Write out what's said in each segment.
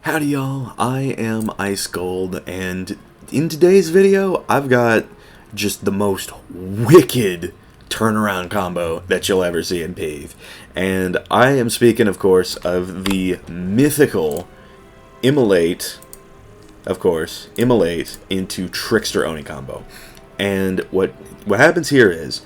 Howdy y'all, I am Ice Gold, and in today's video, I've got just the most wicked turnaround combo that you'll ever see in PvP. And I am speaking, of course, of the mythical Immolate, into Trickster Oni combo. And what happens here is,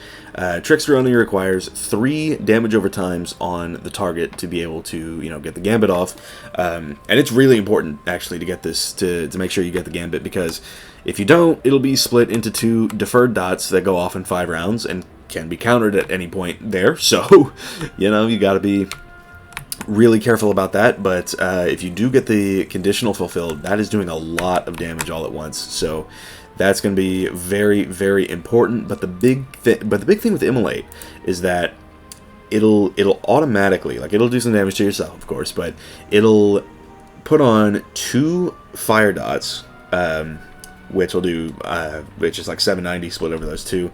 Trickster Oni requires 3 damage over times on the target to be able to, get the gambit off. And it's really important, actually, to get this, to make sure you get the gambit, because if you don't, it'll be split into 2 deferred dots that go off in 5 rounds and can be countered at any point there. So, you gotta be really careful about that. But if you do get the conditional fulfilled, that is doing a lot of damage all at once. So that's going to be very, very important. But the big thing with Immolate is that it'll automatically, it'll do some damage to yourself, of course, but it'll put on 2 fire dots, which will do, which is like 790 split over those 2.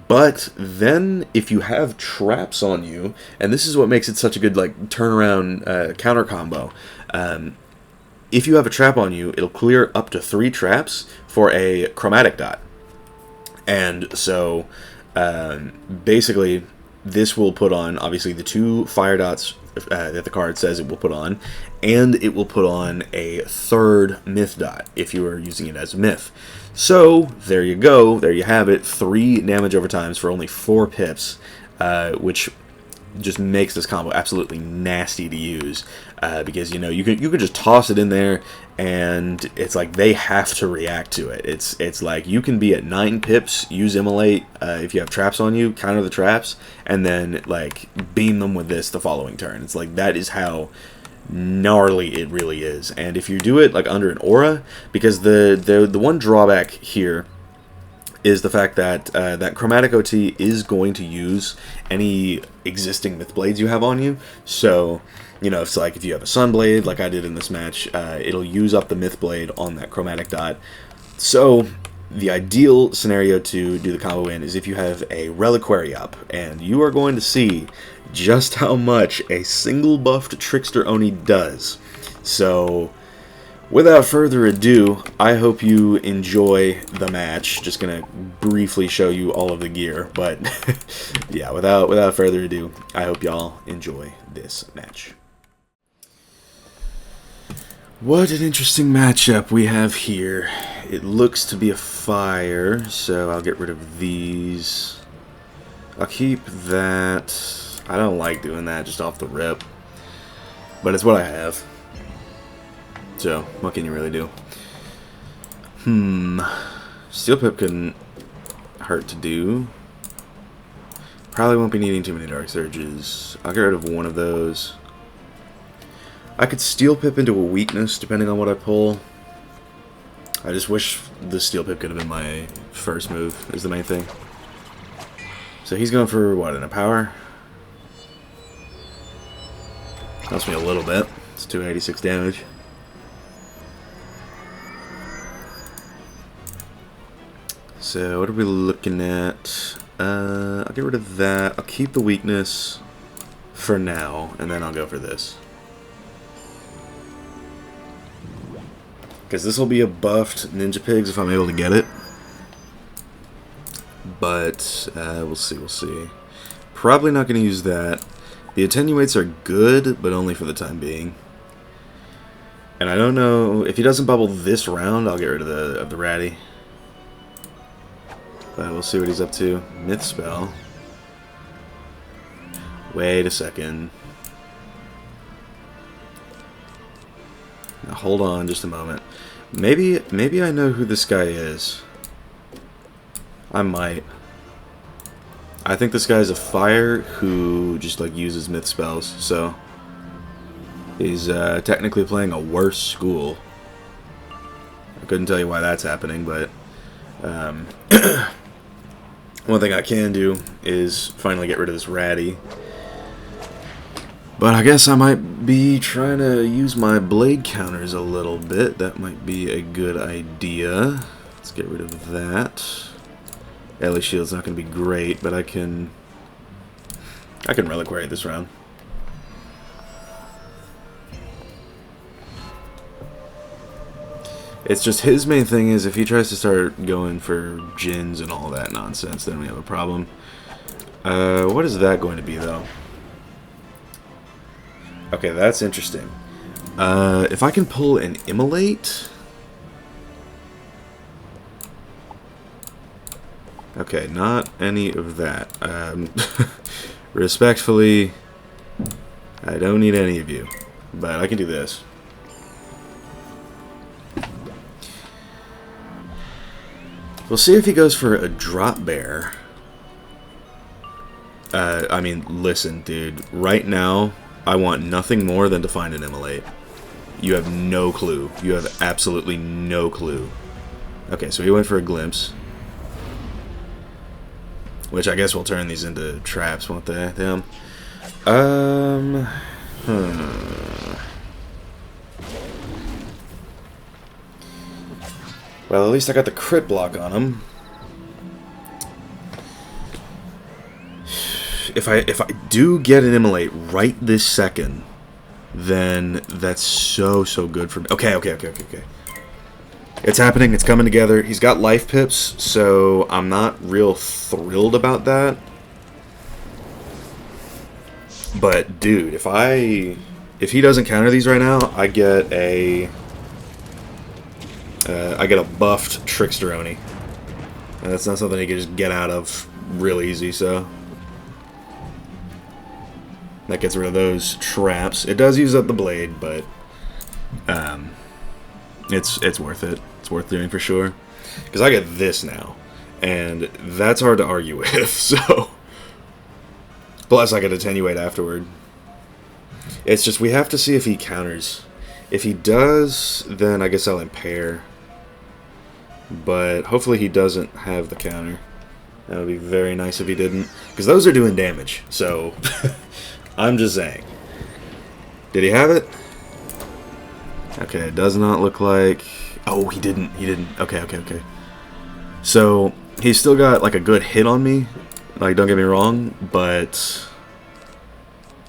But then, if you have traps on you, and this is what makes it such a good turnaround counter combo. If you have a trap on you, it'll clear up to 3 traps for a chromatic dot. And so, basically, this will put on, obviously, the 2 fire dots that the card says it will put on, and it will put on a 3rd myth dot if you are using it as a myth. So, there you go, there you have it, 3 damage over times for only 4 pips, which just makes this combo absolutely nasty to use, because you can just toss it in there and it's like they have to react to it. It's like you can be at 9 pips, use Immolate if you have traps on you, counter the traps, and then beam them with this the following turn. It's like that is how gnarly it really is. And if you do it under an aura, because the one drawback here is the fact that that Chromatic OT is going to use any existing Myth Blades you have on you. So, it's if you have a Sunblade, like I did in this match, it'll use up the Myth Blade on that Chromatic dot. So, the ideal scenario to do the combo in is if you have a Reliquary up, and you are going to see just how much a single buffed Trickster Oni does. So, without further ado, I hope you enjoy the match. Just gonna briefly show you all of the gear, but yeah, without further ado, I hope y'all enjoy this match. What an interesting matchup we have here. It looks to be a fire, so I'll get rid of these. I'll keep that. I don't like doing that just off the rip, but it's what I have. So, what can you really do? Steel Pip couldn't hurt to do. Probably won't be needing too many Dark Surges. I'll get rid of one of those. I could Steel Pip into a weakness, depending on what I pull. I just wish the Steel Pip could have been my first move, is the main thing. So he's going for, what, in a power? Helps me a little bit. It's 286 damage. So, what are we looking at? I'll get rid of that. I'll keep the weakness for now, and then I'll go for this. Because this will be a buffed Ninja Pigs if I'm able to get it. But, we'll see. Probably not going to use that. The Attenuates are good, but only for the time being. And I don't know, if he doesn't bubble this round, I'll get rid of the Ratty. But we'll see what he's up to. Myth Spell. Wait a second. Now hold on just a moment. Maybe I know who this guy is. I might. I think this guy's a fire who just uses myth spells, so he's technically playing a worse school. I couldn't tell you why that's happening, but one thing I can do is finally get rid of this Ratty. But I guess I might be trying to use my blade counters a little bit. That might be a good idea. Let's get rid of that. Ellie Shield's not going to be great, but I can Reliquary this round. It's just his main thing is if he tries to start going for gins and all that nonsense, then we have a problem. What is that going to be, though? Okay, that's interesting. If I can pull an immolate... Okay, not any of that. Respectfully, I don't need any of you. But I can do this. We'll see if he goes for a drop bear. I mean, listen, dude. Right now, I want nothing more than to find an immolate. You have no clue. You have absolutely no clue. Okay, so he went for a glimpse. Which I guess will turn these into traps, won't they? Damn. Well, at least I got the crit block on him. If I do get an immolate right this second, then that's so good for me. Okay. It's happening. It's coming together. He's got life pips, so I'm not real thrilled about that. But dude, if he doesn't counter these right now, I get a buffed Trickster Oni. And that's not something he can just get out of real easy, so that gets rid of those traps. It does use up the blade, but it's worth it. It's worth doing for sure. Because I get this now, and that's hard to argue with, so... Plus, I get attenuate afterward. It's just, we have to see if he counters. If he does, then I guess I'll impair. But hopefully he doesn't have the counter. That would be very nice if he didn't. Because those are doing damage, so... I'm just saying. Did he have it? Okay, it does not look like... Oh, he didn't. Okay. So, he's still got, like, a good hit on me. Like, don't get me wrong, but...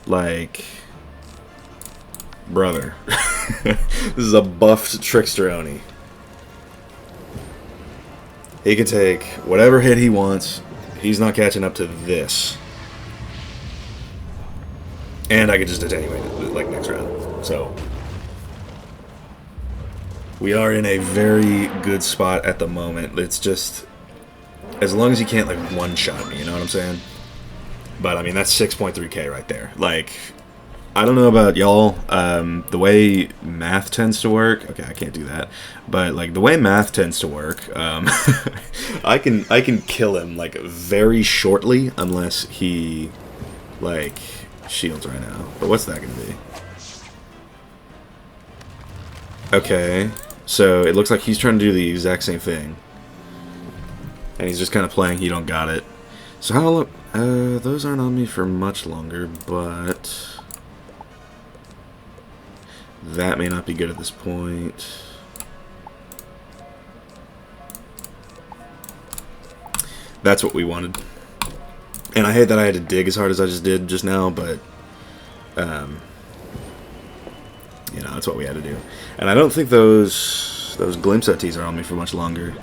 Like... Brother. This is a buffed Trickster Oni. He can take whatever hit he wants. He's not catching up to this. And I can just attenuate it, like, next round. So... We are in a very good spot at the moment. It's just... As long as he can't, like, one-shot me, you know what I'm saying? But, I mean, that's 6.3k right there. Like, I don't know about y'all. The way math tends to work... Okay, I can't do that. But, like, the way math tends to work, I can kill him, like, very shortly, unless he, like, shields right now. But what's that going to be? Okay, so it looks like he's trying to do the exact same thing. And he's just kind of playing he don't got it. So how long... those aren't on me for much longer, but... That may not be good at this point. That's what we wanted. And I hate that I had to dig as hard as I just did just now, but... You know, that's what we had to do. And I don't think those glimpse OTs are on me for much longer.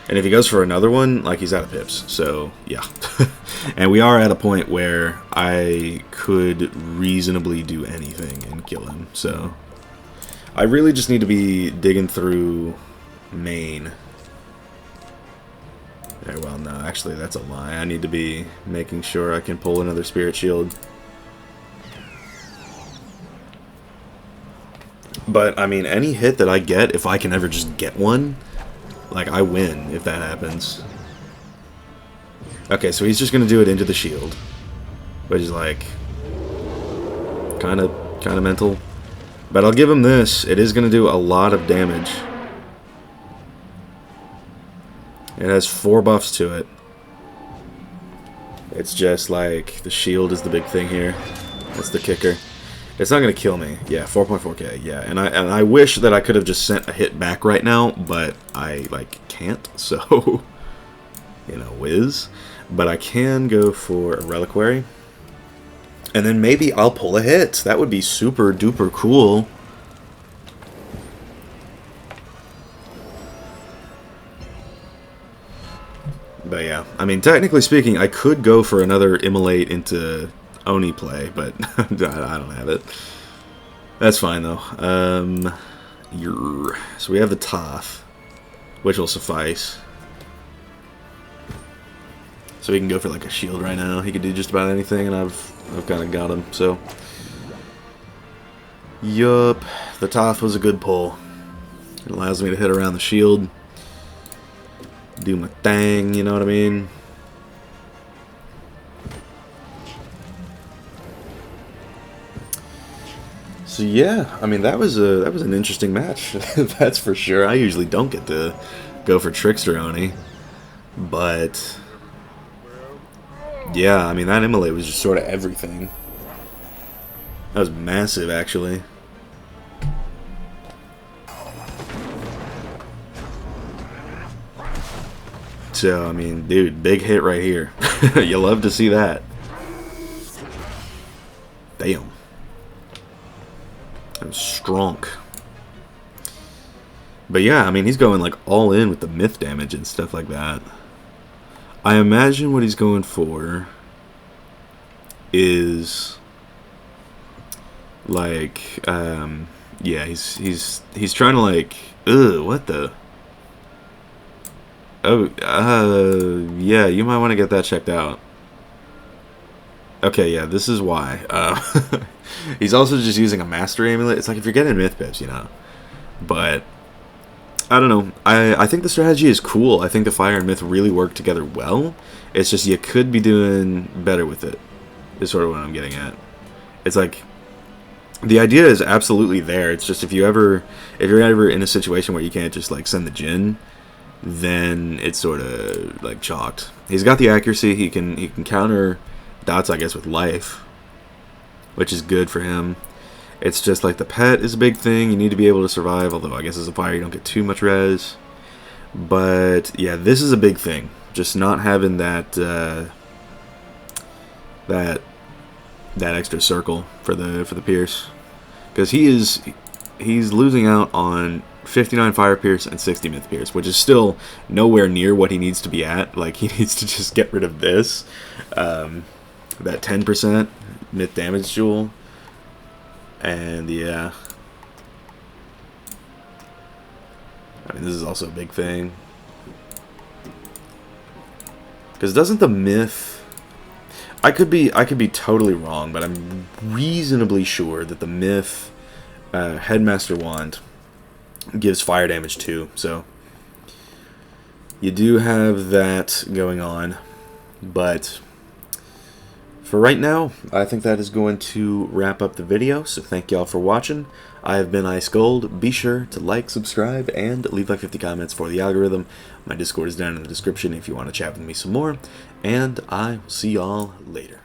And if he goes for another one, like, he's out of pips. So, yeah. And we are at a point where I could reasonably do anything and kill him. So, I really just need to be digging through main. Very well, no, actually, that's a lie. I need to be making sure I can pull another Spirit Shield. But, I mean, any hit that I get, if I can ever just get one... Like, I win if that happens. Okay, so he's just gonna do it into the shield. Which is like... Kinda mental. But I'll give him this. It is gonna do a lot of damage. It has 4 buffs to it. It's just like... The shield is the big thing here. That's the kicker. It's not going to kill me. Yeah, 4.4k. Yeah, and I wish that I could have just sent a hit back right now, but I, like, can't, so, you know, whiz. But I can go for a Reliquary. And then maybe I'll pull a hit. That would be super duper cool. But yeah, I mean, technically speaking, I could go for another immolate into Oni play, but I don't have it. That's fine though. So we have the Toth, which will suffice. So he can go for like a shield right now. He could do just about anything, and I've kind of got him. So, yup, the Toth was a good pull. It allows me to hit around the shield, do my thing. You know what I mean? So yeah, I mean that was an interesting match. That's for sure. I usually don't get to go for Trickster Oni, but yeah, I mean that immolate was just sort of everything. That was massive, actually. So I mean, dude, big hit right here. You love to see that. Damn. That was strong. But yeah, I mean, he's going like all in with the myth damage and stuff like that. I imagine what he's going for is like, yeah, he's trying to like, what the? Oh, yeah, you might want to get that checked out. Okay, yeah, this is why. He's also just using a Master Amulet. It's like if you're getting Myth Pips, you know. But, I don't know. I think the strategy is cool. I think the Fire and Myth really work together well. It's just you could be doing better with it, is sort of what I'm getting at. It's like, the idea is absolutely there. It's just if you're ever in a situation where you can't just like send the Djinn, then it's sort of like chalked. He's got the accuracy. He can counter dots, I guess, with life, which is good for him. It's just like the pet is a big thing. You need to be able to survive, although I guess as a fire you don't get too much res. But yeah, this is a big thing. Just not having that that extra circle for the Pierce, because he's losing out on 59 Fire Pierce and 60 Myth Pierce, which is still nowhere near what he needs to be at. Like, he needs to just get rid of this. That 10% Myth damage jewel. And yeah. I mean, this is also a big thing. Because doesn't the Myth... I could be totally wrong, but I'm reasonably sure that the Myth Headmaster Wand gives fire damage too, so you do have that going on. But for right now, I think that is going to wrap up the video, so thank y'all for watching. I have been Ice Gold. Be sure to like, subscribe, and leave like 50 comments for the algorithm. My Discord is down in the description if you want to chat with me some more, and I will see y'all later.